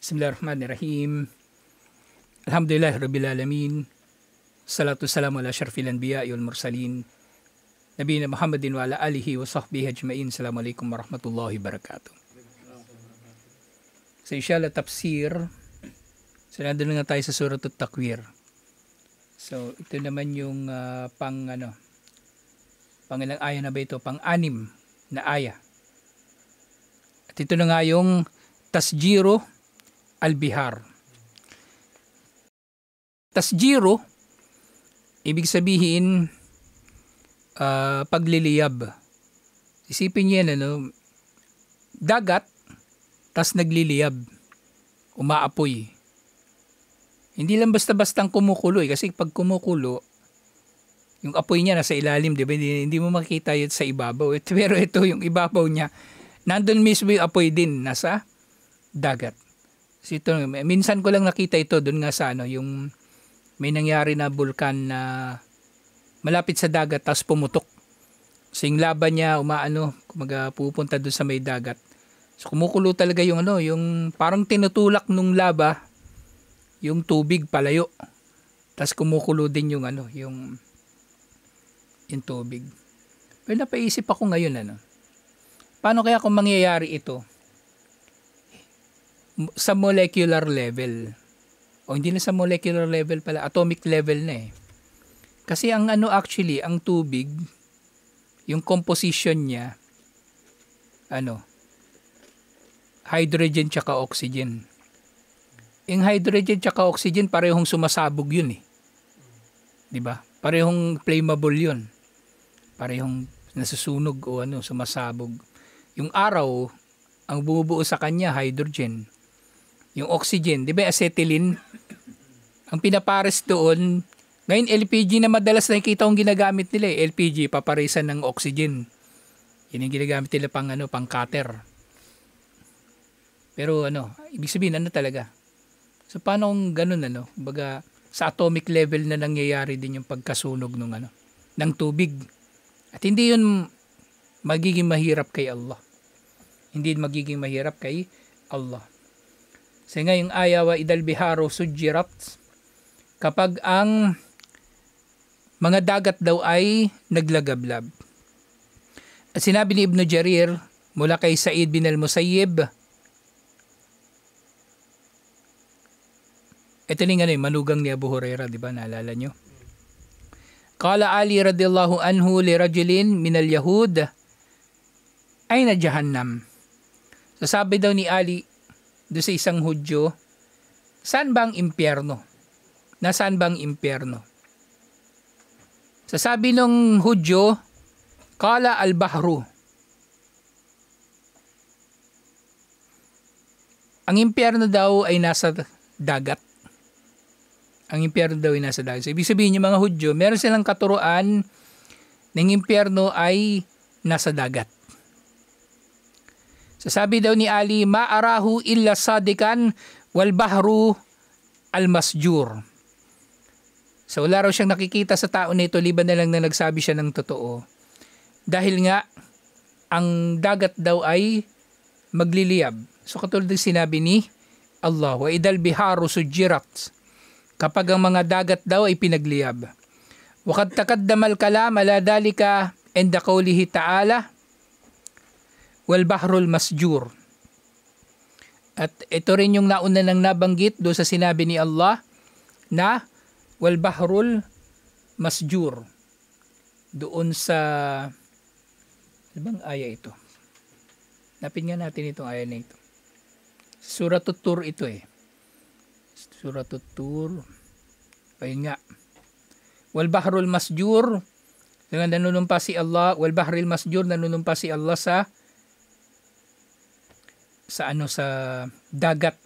Bismillahirrahmanirrahim. Alhamdulillah Rabbil Alamin. Salatu salamu ala syarfil anbiya wal mursalin. Nabiyina Muhammadin wa ala alihi wa sahbihi ajma'in. Assalamualaikum warahmatullahi wabarakatuh. So inshallah tafsir. So nandun na tayo sa Surah At-Takwir. So ito naman yung pangilang aya na ba ito? Pang-anim na aya. At ito na nga yung Tasjiro al-Bihar. Tasjiro, ibig sabihin, pagliliyab. Isipin niyo yan, dagat, tas nagliliyab, umaapoy. Hindi lang basta-bastang kumukulo kasi pag kumukulo, yung apoy niya nasa ilalim, di ba? Hindi mo makita yun sa ibabaw. Pero ito, yung ibabaw niya, nandun mismo yung apoy din, nasa dagat. So ito, minsan ko lang nakita ito doon nga sa yung may nangyari na bulkan na malapit sa dagat tapos pumutok. So yung lava niya pupunta doon sa may dagat. So kumukulo talaga yung yung parang tinutulak nung lava yung tubig palayo. Tapos kumukulo din yung yung tubig. Pero napaisip ako ngayon paano kaya kung mangyayari ito sa molecular level? O hindi na sa molecular level pala, atomic level na eh. Kasi ang actually, ang tubig, yung composition niya, hydrogen tsaka oxygen. Yung hydrogen tsaka oxygen, parehong sumasabog yun eh. Diba? Parehong flammable yun. Parehong nasusunog o sumasabog. Yung araw, ang bumubuo sa kanya, hydrogen. Yung oxygen, di ba acetylene? Ang pinapares doon, ngayon LPG na madalas nakikita kong ginagamit nila eh. LPG, paparisan ng oxygen. Yun yung ginagamit nila pang cutter. Pero ibig sabihin talaga? So paano kung ganun Baga, sa atomic level na nangyayari din yung pagkasunog ng tubig. At hindi yun magiging mahirap kay Allah. Hindi magiging mahirap kay Allah. So ngayong ayawa idal biharo sujjirat, kapag ang mga dagat daw ay naglagablab. At sinabi ni Ibn Jarir mula kay Sa'id bin al-Musayyib, ito yung manugang ni Abu Hurairah, di ba? Naalala nyo? Qala Ali radiyallahu anhu li rajulin min al-Yahud, ayna jahannam. So sabi daw ni Ali doon sa isang Hudyo, saan ba ang impyerno? Nasaan ba ang impyerno? Sasabi nung Hudyo, Qala al-Bahru. Ang impyerno daw ay nasa dagat. Ang impyerno daw ay nasa dagat. So, ibig sabihin yung mga Hudyo, meron silang katuruan ng impyerno ay nasa dagat. So sabi daw ni Ali, ma'arahu illa sadikan wal bahru al-masjur. So wala raw siyang nakikita sa tao na ito, liban na lang na nagsabi siya ng totoo. Dahil nga, ang dagat daw ay magliliyab. So katulad ng sinabi ni Allah, wa idal biharu sujjirat. Kapag ang mga dagat daw ay pinagliyab. Wa qad taqaddama al-kalam ala dalika inda qawlihi ta'ala, wal bahrul masjur. At ito rin yung nauna nang nabanggit doon sa sinabi ni Allah na wal bahrul masjur. Doon sa bang aya ito? Napin nga natin itong aya na ito. Surah At-Tur ito eh. Surah At-Tur. Ayun nga. Wal bahrul masjur. Nanunumpa si Allah. Wal bahrul masjur. Nanunumpa si Allah sa dagat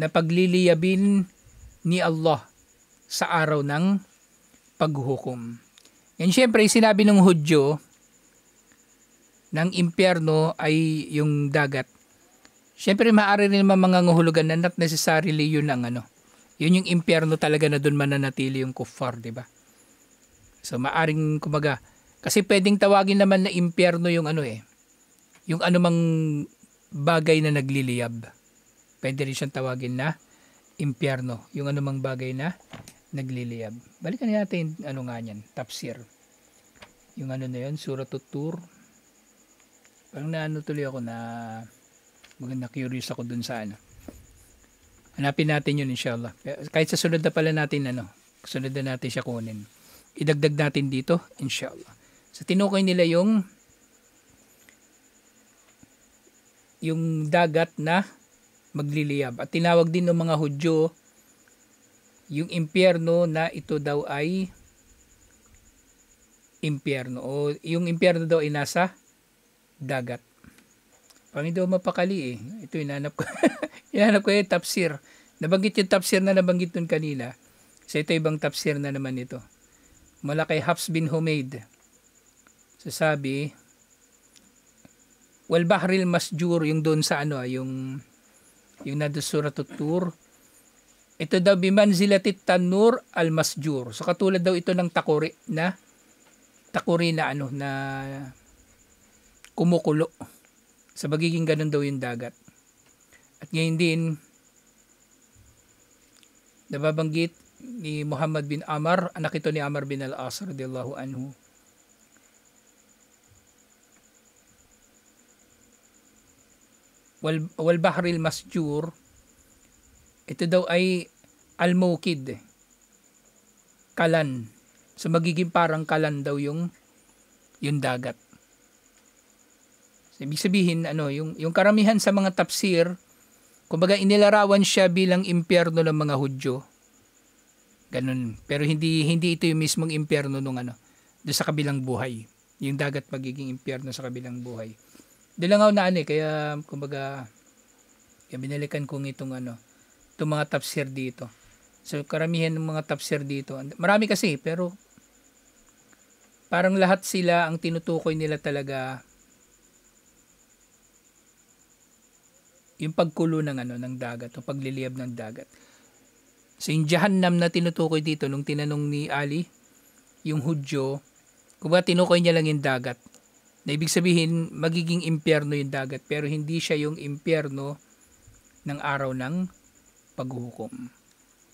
na pagliliyabin ni Allah sa araw ng paghuhukom. Yan syempre sinabi ng Hudyo ng impyerno ay yung dagat. Syempre maaari rin naman mga nguhulugan na not necessarily yun ang yun yung impyerno talaga na doon mananatili yung kuffar, di ba? So maaring kumaga kasi pwedeng tawagin naman na impyerno yung yung anumang bagay na nagliliyab. Pwede rin siyang tawagin na impyerno, yung anumang bagay na nagliliyab. Balikan natin ano nga niyan, tafsir. Yung ano na yun, Surah At-Tur. Parang naano tuloy ako na maganda, curious ako dun sa ano. Hanapin natin yun inshallah. Kahit sa sunod na pala natin sunod na natin siya kunin. Idagdag natin dito inshallah. So tinukoy nila yung dagat na magliliyab. At tinawag din ng mga Hudyo yung impyerno na ito daw ay impyerno. O yung impyerno daw ay nasa dagat. Parang hindi ako mapakali eh. Ito hinanap ko. Hinanap ko yung tafsir. Nabanggit yung tafsir na nabanggit nun kanina. So ito ibang tafsir na naman ito. Mula kay Hafs bin Humaid. Sasabi, wal bahril masjur, yung doon sa yung nado Surah At-Tur. Ito daw bimanzilatit tanur al masjur. So katulad daw ito ng takuri na na kumukulo. Sa magiging ganun daw yung dagat. At ngayon din, nababanggit ni Muhammad bin Amr, anak ito ni Amr bin al-As radiyallahu anhu. Wal bahril masjur, ito daw ay al-mukid, kalan. So magiging parang kalan daw yung dagat. Ibig sabihin, yung karamihan sa mga tafsir, kumbaga inilarawan siya bilang impyerno ng mga Hudyo. Ganun. Pero hindi ito yung mismong impyerno nung doon sa kabilang buhay. Yung dagat magiging impyerno sa kabilang buhay. Doon lang ako kaya kumbaga, binalikan kong itong mga tafsir dito. So karamihan ng mga tafsir dito, marami kasi, pero parang lahat sila ang tinutukoy nila talaga yung pagkulo ng dagat o pagliliyab ng dagat. So yung Jahannam na tinutukoy dito nung tinanong ni Ali, yung Hudyo, kumbaga tinukoy niya lang yung dagat. Na ibig sabihin magiging impyerno yung dagat, pero hindi siya yung impyerno ng araw ng paghuhukom.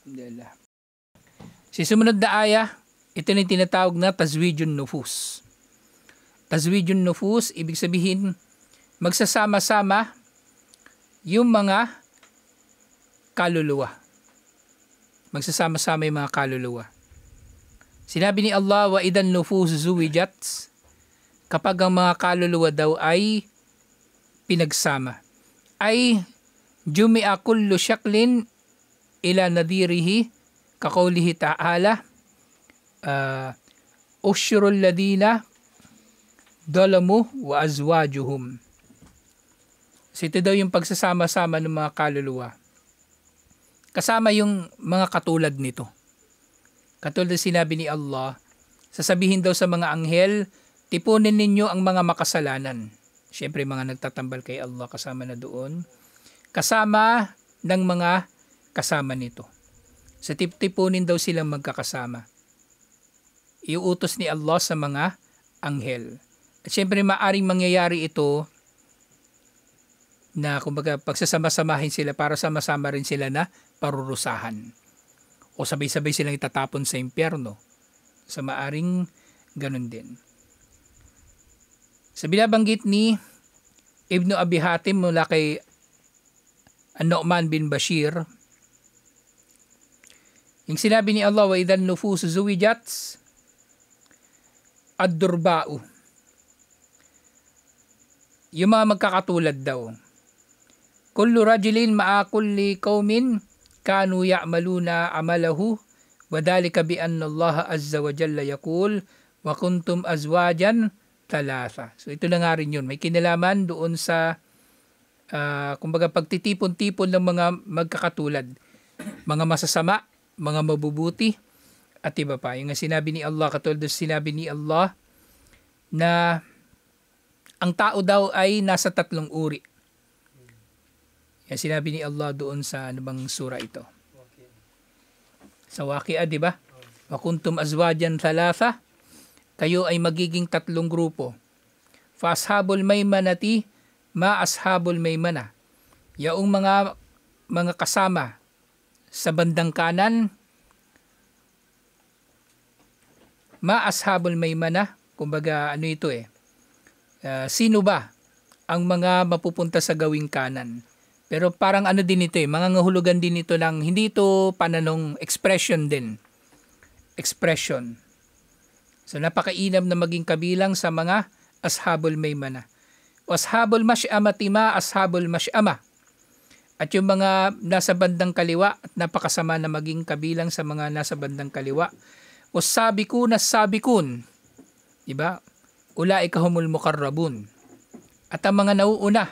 Alhamdulillah. Si sumunod na aya, ito na yung tinatawag na tazwijun nufus. Tazwijun nufus, ibig sabihin magsasama-sama yung mga kaluluwa. Magsasama-sama yung mga kaluluwa. Sinabi ni Allah, wa idan nufus zuwijat, kapag ang mga kaluluwa daw ay pinagsama. Ay jumi'a kullu syaklin ila nadirihi kaqawlihi ta'ala ushurul ladina dalamu wa azwajuhum. So ito daw yung pagsasama-sama ng mga kaluluwa. Kasama yung mga katulad nito. Katulad sinabi ni Allah, sasabihin daw sa mga anghel, tipunin ninyo ang mga makasalanan. Siyempre mga nagtatambal kay Allah kasama na doon. Kasama ng mga kasama nito. Sa tipunin daw silang magkakasama. Iuutos ni Allah sa mga anghel. At siyempre maaring mangyayari ito na kumbaga pagsasama-samahin sila para sama-sama rin sila na parurusahan. O sabay-sabay silang itatapon sa impyerno. Sa maaring ganun din. Sa binabanggit ni Ibnu Abi Hatim mula kay An-Nu'man bin Bashir, yung sinabi ni Allah, wa idhan nufus zuwijat ad-durba'u, yung mga magkakatulad daw, kullu rajulin ma'a kulli qaumin kanu ya'maluna amalahu wa dhalika bi anna Allah azza wa jalla yaqul wa kuntum azwajan thalatha. So ito na nga rin yun. May kinalaman doon sa kumbaga pagtitipon-tipon ng mga magkakatulad, mga masasama, mga mabubuti at iba pa. Yung sinabi ni Allah, katulad sinabi ni Allah na ang tao daw ay nasa tatlong uri. Yan sinabi ni Allah doon sa bang sura ito? Sa Waqi'ah, di ba? Wa kuntum azwajan thalatha, kayo ay magiging tatlong grupo. Fa ashabul maymanati ma ashabul maymana. Yaong mga mga kasama sa bandang kanan, ma ashabul maymana, kumbaga ano ito sino ba ang mga mapupunta sa gawing kanan? Pero parang ano din ito mga ngahulugan din ito ng hindi ito pananong, expression din. Expression. So napakainam na maging kabilang sa mga ashabul maymana. Ashabul mash'amati ma ashabul mash'ama. At yung mga nasa bandang kaliwa, at napakasama na maging kabilang sa mga nasa bandang kaliwa. Wasabikun as-sabikun. Diba? Ulaika humul muqarrabun. At ang mga nauuna,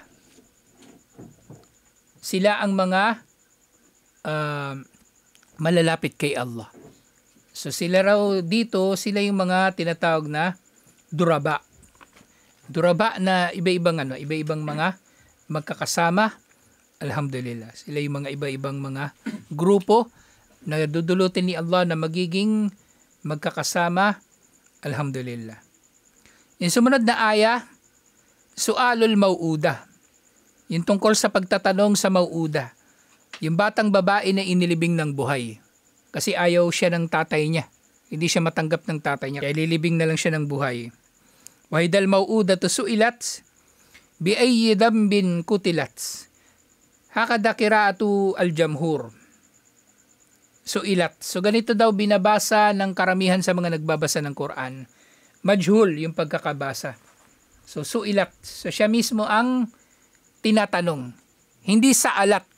sila ang mga malalapit kay Allah. So sila raw dito, sila yung mga tinatawag na duraba. Duraba na iba-ibang iba-ibang mga magkakasama. Alhamdulillah. Sila yung mga iba-ibang mga grupo na dudulutin ni Allah na magiging magkakasama. Alhamdulillah. Yung sumunod na aya, su'alul mau'uda. Yung tungkol sa pagtatanong sa mau'uda. Yung batang babae na inilibing ng buhay. Kasi ayaw siya ng tatay niya. Hindi siya matanggap ng tatay niya. Kaya lilibing na lang siya ng buhay. Wahidal mau'udatu su'ilat bi ayyi dambin kutilat. Hakada qiraatu al-jamhur. Su'ilat. So ganito daw binabasa ng karamihan sa mga nagbabasa ng Quran. Majhul yung pagkakabasa. So su'ilat. So siya mismo ang tinatanong. Hindi sa'alat.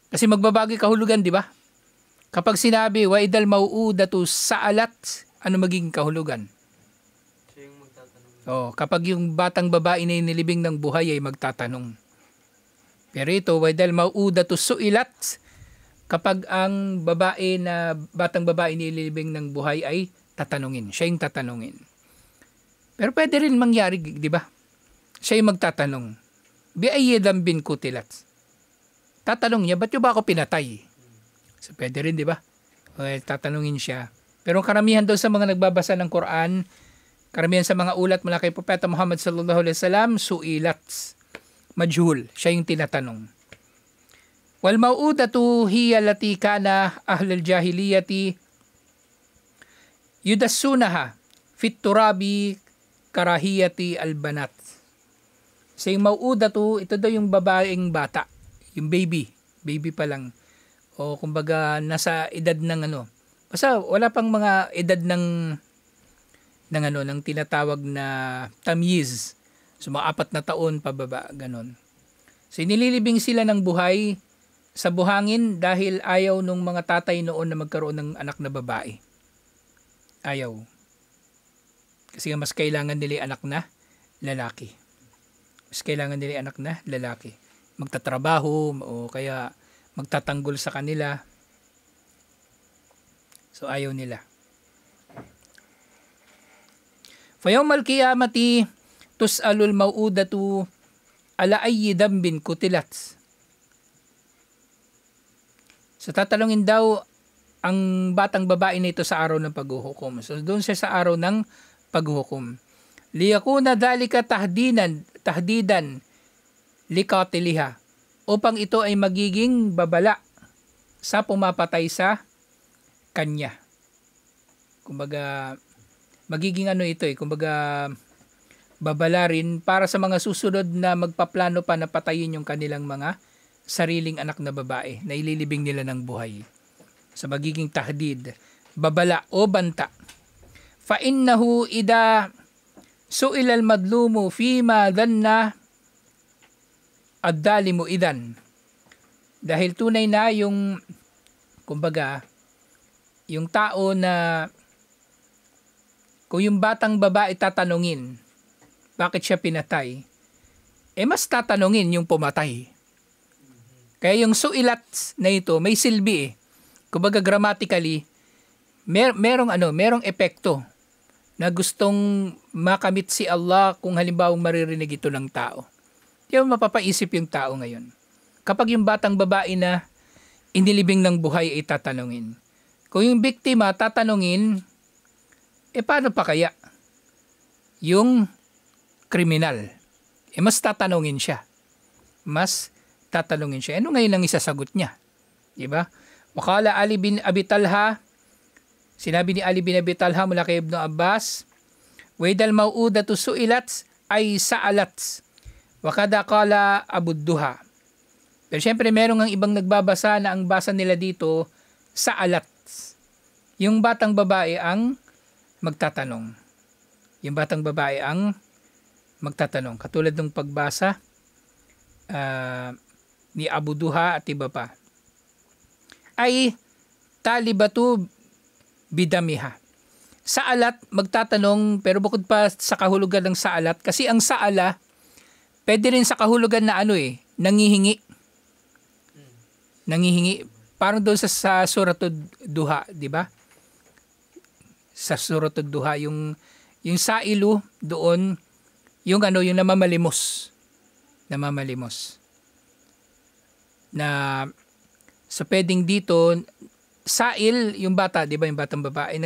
Kasi magbabago kahulugan, di ba? Kapag sinabi, wa idal mau'udatu sa'alat, ano magiging kahulugan? Siya yung magtatanong. Kapag yung batang babae na inilibing ng buhay ay magtatanong. Pero ito, wa idal mau'udatu su'ilat, kapag ang batang babae na inilibing ng buhay ay tatanungin. Siya yung tatanungin. Pero pwede rin mangyari, di ba? Siya yung magtatanong. Bi ayyi dambin kutilat. Tatanong niya, ba't yung ba ako pinatay? So, pwede rin, di ba? Tatanungin siya. Pero karamihan daw sa mga nagbabasa ng Quran, karamihan sa mga ulat mula kay Propeta Muhammad sallallahu alaihi wasallam, su'ilat. Majhul. Siya yung tinatanong. Wal mau'udatu hiya lati kana ahlul jahiliyati yudassunaha fit turabi karahiyati albanat. So yung mau'udatu, ito daw yung babaeng bata. Yung baby pa lang. O kumbaga nasa edad ng basta wala pang mga edad ng tinatawag na tamyiz. So mga 4 na taon pababa, ganon. So nililibing sila ng buhay sa buhangin dahil ayaw nung mga tatay noon na magkaroon ng anak na babae. Ayaw. Kasi mas kailangan nila anak na lalaki. Mas kailangan nila anak na lalaki. Magtatrabaho o kaya magtatanggol sa kanila. So ayaw nila. Fayawmal qiyamati tus'alul mau'udatu ala ayyi dambin kutilat. So tatalungin daw ang batang babae nito sa araw ng paghuhukom. So doon siya sa araw ng paghuhukom. Liyakuna dhalika tahdidan likatiliha, upang ito ay magiging babala sa pumapatay sa kanya. Kumbaga magiging kumbaga babala rin para sa mga susunod na magpaplano pa na patayin yung kanilang mga sariling anak na babae na ililibing nila ng buhay. Sa magiging tahdid, babala o banta. Fa innahu ida su'ila al-madlumu fima dhanna ad-dalimu idan. Dahil tunay na yung kumbaga yung tao na kung yung batang babae tatanungin bakit siya pinatay, mas tatanungin yung pumatay. Kaya yung su'ilat na ito may silbi Kumbaga grammatically merong epekto na gustong makamit si Allah kung halimbawa maririnig ito ng tao. Di ba mapapaisip yung tao ngayon? Kapag yung batang babae na inilibing ng buhay ay tatanungin. Kung yung biktima tatanungin, paano pa kaya yung kriminal? Mas tatanungin siya. Mas tatanungin siya. Ano ngayon ang isasagot niya? Diba? Wakala Ali bin Abi Talha, sinabi ni Ali bin Abi Talha mula kay Ibn Abbas, Waidal mau'udatu su'ilat ay sa'alat. Wakada kala abudduha. Pero syempre meron ang ibang nagbabasa na ang basa nila dito, sa'alat. Yung batang babae ang magtatanong. Yung batang babae ang magtatanong. Katulad ng pagbasa ni Abu Duha at iba pa. Ay talibatu bidamiha. Saalat, magtatanong, pero bukod pa sa kahulugan ng saalat, kasi ang saala, pwede rin sa kahulugan na nangihingi. Nangihingi. Parang doon sa Suratul Duha, di ba? Sa Suratul Duha, yung sailu doon, yung namamalimos. Namamalimos. So pwedeng dito, sail, yung bata, di ba, yung batang babae,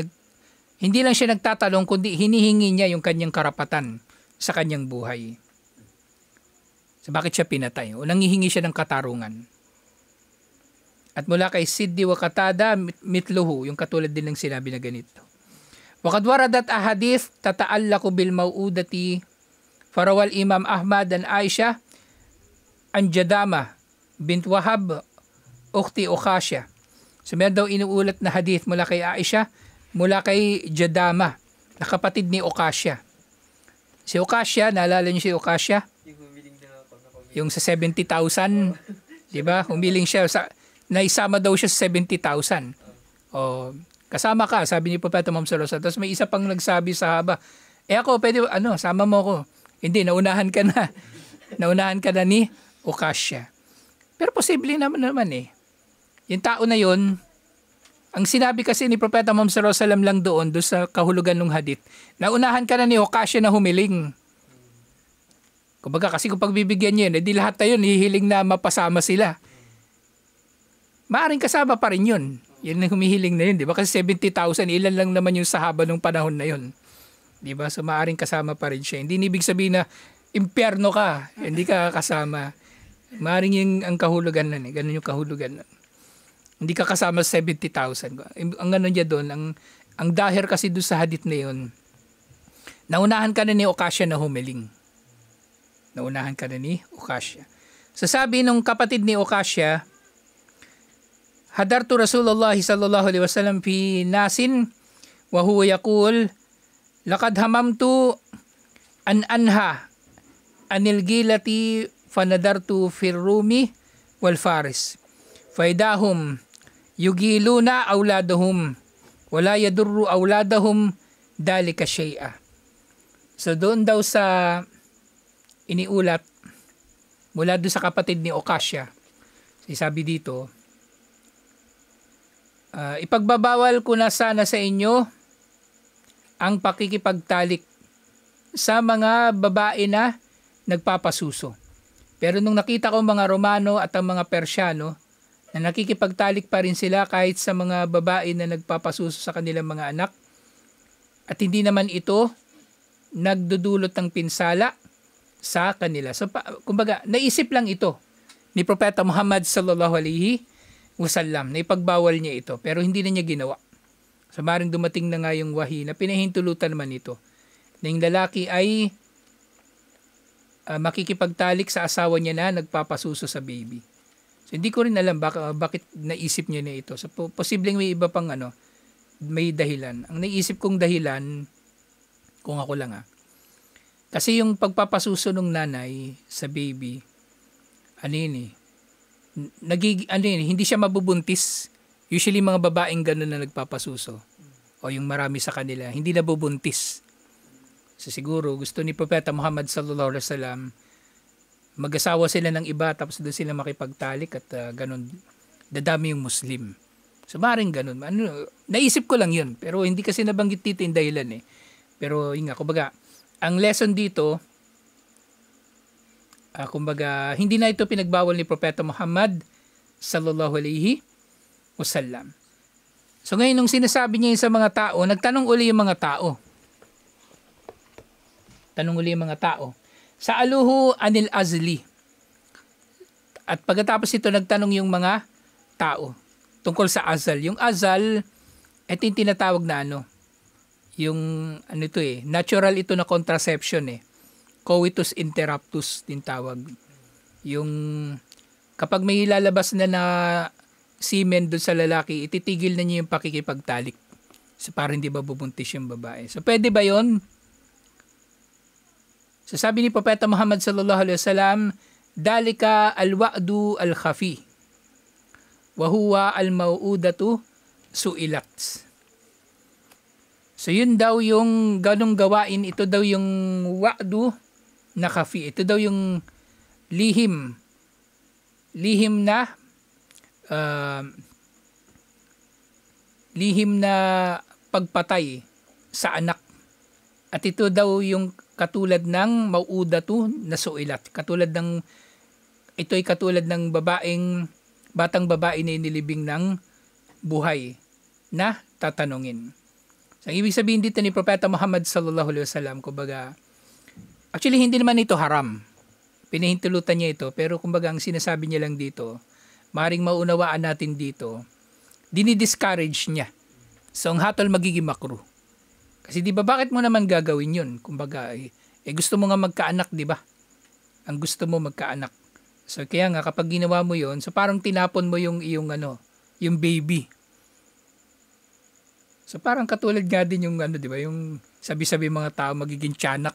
hindi lang siya nagtatalong, kundi hinihingi niya yung kanyang karapatan sa kanyang buhay. So bakit siya pinatay? O nangihingi siya ng katarungan. At mula kay Siddi wa Qatada mitluhu, yung katulad din ng sinabi na ganito. Waqad waradat ahadith tata'allaqu bil mau'udati farawal Imam Ahmad dan Aisha an Jadama bint Wahab ukhti Ukhasya. So meron daw inuulat na hadith mula kay Aisha, mula kay Jadama, na kapatid ni Ukhasya. Si Ukhasya, naalala niyo si Ukhasya? Yung humiling na ako. Yung sa 70,000, di ba? Humiling siya, naisama daw siya sa 70,000. O, kasama ka, sabi ni Propeta Muhammad sallallahu alaihi wasallam. Tapos may isa pang nagsabi sa haba, ako, pwede, sama mo ko. Hindi, naunahan ka na. Naunahan ka na ni Ukhasya. Pero posible naman yung tao na yon, ang sinabi kasi ni Propeta Muhammad sallallahu alaihi wasallam lang doon sa kahulugan ng hadith, naunahan ka na ni Ukhasya na humiling. Kumbaga kasi kung pagbibigyan niya yun, di lahat na yun, hihiling na mapasama sila. Maaring kasama pa rin yun. Yun na humihiling na yun, di ba? Kasi 70,000, ilan lang naman yung sahaba nung panahon na yun. Di ba? So maaring kasama pa rin siya. Hindi ibig sabihin na impyerno ka, hindi ka kasama. Maaring yung ang kahulugan nun, ganun yung kahulugan nun. Hindi ka kasama sa 70,000. Ang ano niya doon, ang dahir kasi doon sa hadith na yun, naunahan ka na ni Ukhasya na humiling. Naunahan ka na ni Ukhasya. So sabi nung kapatid ni Ukhasya, hadartu Rasulullah sallallahu alaihi wasallam fi nasin wa huwa yaqul laqad hamamtu an anha anil gilati fanadartu fir rumi wal faris faidahum yugiluna awladahum wala yadurru awladahum dalika shay'a. So doon daw sa iniulat mula doon sa kapatid ni Ukhasya, sabi dito, ipagbabawal ko na sana sa inyo ang pakikipagtalik sa mga babae na nagpapasuso. Pero nung nakita ko mga Romano at ang mga Persyano na nakikipagtalik pa rin sila kahit sa mga babae na nagpapasuso sa kanilang mga anak, at hindi naman ito nagdudulot ng pinsala sa kanila. So kumbaga, naisip lang ito ni Propeta Muhammad sallallahu alaihi wasallam na ipagbawal niya ito, pero hindi na niya ginawa. So maring dumating na nga yung wahi na pinahintulutan naman ito na yung lalaki ay makikipagtalik sa asawa niya na nagpapasuso sa baby. So hindi ko rin alam bakit naisip niya na ito. So posibleng may iba pang may dahilan. Ang naisip kong dahilan, kung ako lang kasi yung pagpapasuso ng nanay sa baby, hindi siya mabubuntis. Usually mga babaeng gano'n na nagpapasuso o yung marami sa kanila, hindi nabubuntis. So siguro gusto ni Propeta Muhammad sallallahu alaihi wasallam mag-asawa sila ng iba tapos doon sila makipagtalik at gano'n dadami yung Muslim. So maring gano'n. Naisip ko lang yun, pero hindi kasi nabanggit dito yung dahilan Pero yun nga, kumbaga, ang lesson dito, kumbaga, hindi na ito pinagbawal ni Propeta Muhammad sallallahu alaihi wasallam. So ngayon, nung sinasabi niya yun sa mga tao, nagtanong uli yung mga tao. Sa'aluhu anil azli. At pagkatapos ito, nagtanong yung mga tao tungkol sa azal. Yung azal, ito yung tinatawag na yung natural ito na contraception Coitus interruptus din tawag. Yung kapag may lalabas na semen doon sa lalaki, ititigil na niya yung pakikipagtalik. So, para hindi ba bubuntis yung babae. So, pwede ba yun? So, sabi ni Propeta Muhammad sallallahu alaihi wasallam, dalika al-wa'du al-khafi wa huwa al-mau'udatu su'ilat. So, yun daw yung ganong gawain. Ito daw yung wa'du na khafi. Ito daw yung lihim na pagpatay sa anak. At ito daw yung katulad ng mauudatu na suilat. Ito ay katulad ng batang babae na inilibing ng buhay na tatanungin. So, ang ibig sabihin dito ni Propeta Muhammad sallallahu alaihi wasallam, kumbaga, actually hindi naman ito haram. Pinahintulutan niya ito, pero kumbaga ang sinasabi niya lang dito, maring maunawaan natin dito, dinidiscourage niya. So, ang hatol magiging makruh. Kasi di ba bakit mo naman gagawin yun? Kumbaga, gusto mo nga magkaanak, di ba? Ang gusto mo magkaanak. So, kaya nga kapag ginawa mo yun, so parang tinapon mo yung yung baby. So, parang katulad nga din yung di ba? Yung sabi-sabi mga tao magiging tiyanak.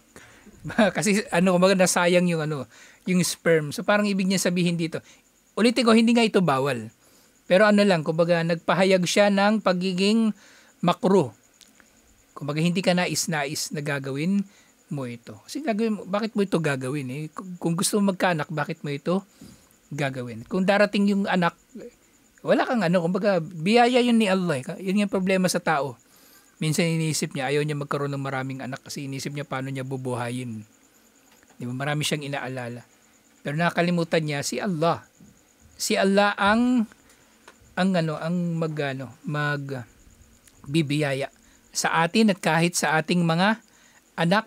Kasi kumbaga nasayang yung sperm. So, parang ibig niya sabihin dito, ulitin ko, hindi nga ito bawal. Pero kumbaga nagpahayag siya ng pagiging makruh. Kumbaga hindi ka nais-nais na gagawin mo ito. Kasi bakit mo ito gagawin? Kung gusto mo magkaanak, bakit mo ito gagawin? Kung darating yung anak, wala kang kumbaga biyaya yun ni Allah. Yun yung problema sa tao. Minsan iniisip niya, ayaw niya magkaroon ng maraming anak kasi iniisip niya paano niya bubuhayin. Di ba? Marami siyang inaalala. Pero nakalimutan niya si Allah. Si Allah ang magbibiyaya sa atin at kahit sa ating mga anak,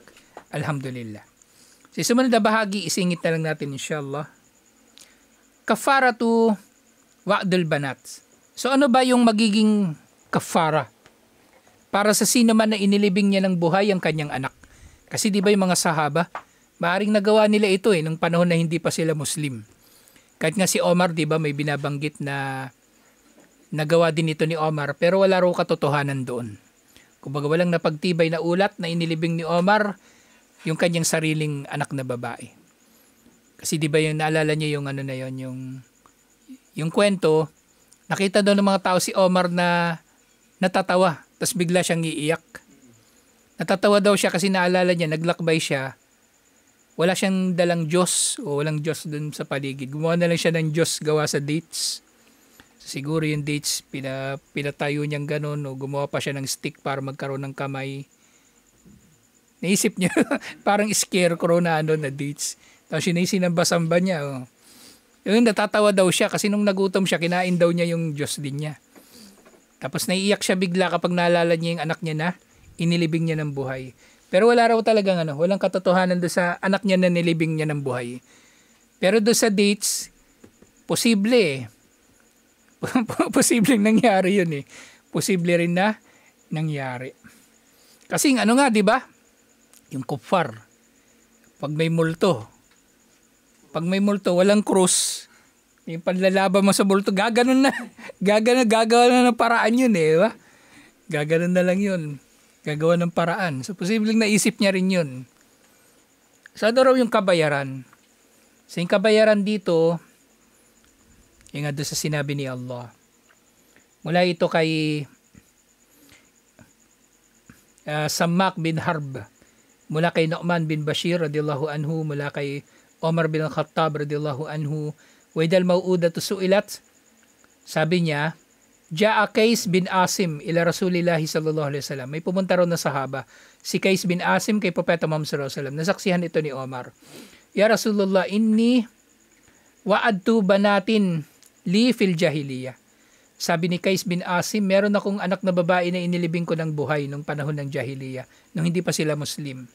alhamdulillah. Sa sumunod na bahagi, isingit na lang natin inshallah. Kafaratu wa'dul banat. So ano ba yung magiging kafara para sa sino man na inilibing niya ng buhay ang kanyang anak? Kasi di ba yung mga sahaba, maaring nagawa nila ito nung panahon na hindi pa sila Muslim. Kahit nga si Omar, di ba, may binabanggit na nagawa din ito ni Omar, pero wala raw katotohanan doon. Kumbaga walang napagtibay na ulat na inilibing ni Omar yung kanyang sariling anak na babae. Kasi di ba yung naalala niyo yung yung kwento, nakita doon ng mga tao si Omar na natatawa, tapos bigla siyang iiyak. Natatawa daw siya kasi naalala niya, naglakbay siya, wala siyang dalang Diyos o walang Diyos doon sa paligid. Gumawa na lang siya ng Diyos gawa sa dates. Siguro yung dates, pinatayo niyang ganun o gumawa pa siya ng stick para magkaroon ng kamay. Naisip niya, parang scarecrow na na dates. Tapos sinambasamba niya. Yung natatawa daw siya kasi nung nagutom siya, kinain daw niya yung Diyos din niya. Tapos naiiyak siya bigla kapag naalala niya yung anak niya na inilibing niya ng buhay. Pero wala raw talagang walang katotohanan doon sa anak niya na nilibing niya ng buhay. Pero doon sa dates, posible posibleng nangyari yun Posible rin na nangyari. Kasi nga, di ba? Yung kuffar. Pag may multo, walang krus, yung panlalaban mo sa multo, gagawa na ng paraan yun di ba? Gaganon na lang yun. Gagawa ng paraan. So, posibleng naisip niya rin yun. So, ano raw yung kabayaran? So, yung kabayaran dito, yung doon sa sinabi ni Allah. Mula ito kay Sammak bin Harb, mula kay Nu'man bin Bashir radiyallahu anhu, mula kay Omar bin Khattab radiyallahu anhu, waidal mau'udatu su'ilat, sabi niya, Ja'a Qais bin Asim ila Rasulillahi sallallahu alaihi wasallam. May pumunta raw na sahaba, si Qais bin Asim kay Propeta Muhammad sallallahu alaihi wasallam. Nasaksihan ito ni Omar. Ya Rasulullah, inni wa'adtu banatin li fil jahiliya. Sabi ni Qais bin Asim, meron akong anak na babae na inilibing ko ng buhay nung panahon ng jahiliya, nung hindi pa sila Muslim.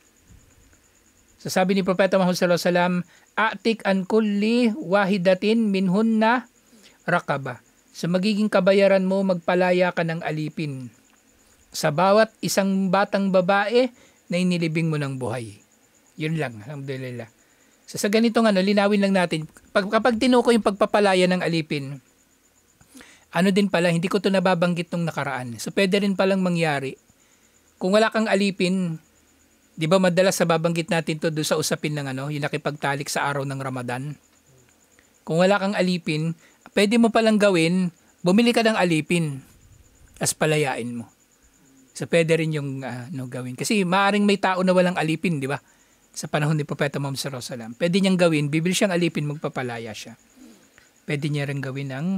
So sabi ni Propeta Muhammad sallallahu alaihi wasallam, "Atik an kulli wahidatin minhunna rakaba." So magiging kabayaran mo, magpalaya ka ng alipin sa bawat isang batang babae na inilibing mo ng buhay. Yun lang, alhamdulillah. So sa ganitong linawin lang natin, kapag tinuko yung pagpapalaya ng alipin, din pala, hindi ko to nababanggit nung nakaraan. So pwede rin palang mangyari. Kung wala kang alipin, di ba madalas nababanggit natin to doon sa usapin ng yung nakipagtalik sa araw ng Ramadan. Kung wala kang alipin, pwede mo palang gawin, bumili ka ng alipin, as palayain mo. So pwede rin yung gawin. Kasi maaring may tao na walang alipin, di ba? Sa panahon ni Propeta Muhammad sallallahu alaihi wasallam. Pwede niyang gawin, bibili siyang alipin, magpapalaya siya. Pwede niya rin gawin ang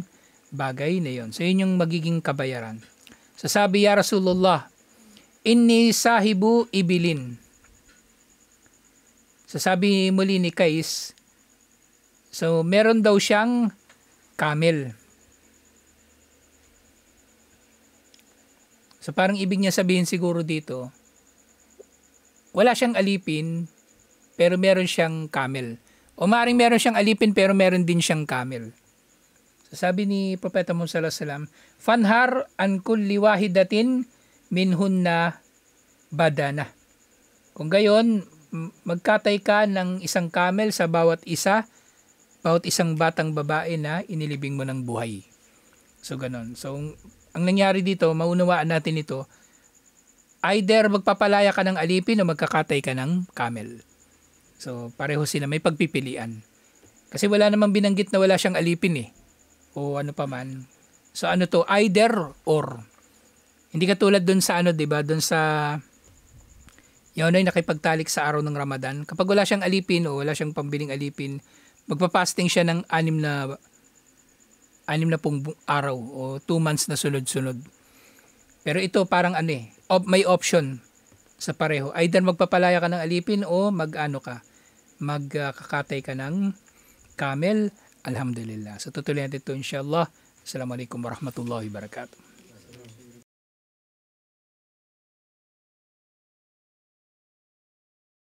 bagay na yon. So yun yung magiging kabayaran. So sabi, "Ya Rasulullah, inni sahibu ibilin." So sabi muli ni Kais, so meron daw siyang camel. So parang ibig niya sabihin siguro dito, wala siyang alipin, pero meron siyang camel. O maaaring meron siyang alipin, pero meron din siyang camel. So sabi ni Propeta Muhammad sallallahu alaihi wasallam, "Fanhar an kulli wahidatin minhunna badana." Kung gayon, magkatay ka ng isang camel sa bawat isang batang babae na inilibing mo ng buhay. So ganon. So ang nangyari dito, maunawaan natin ito, either magpapalaya ka ng alipin o magkakatay ka ng camel. So pareho sila, may pagpipilian. Kasi wala namang binanggit na wala siyang alipin o ano pa man. So either or. Hindi katulad dun sa diba, dun sa yun ay nakipagtalik sa araw ng Ramadan. Kapag wala siyang alipin o wala siyang pambiling alipin, magpapasting siya ng 6 na araw o 2 months na sunod-sunod. Pero ito parang may option sa pareho. Either magpapalaya ka ng alipin o magkakatay ka ng camel. Alhamdulillah. So tutuloy natin ito inshallah. Assalamualaikum warahmatullahi wabarakatuh.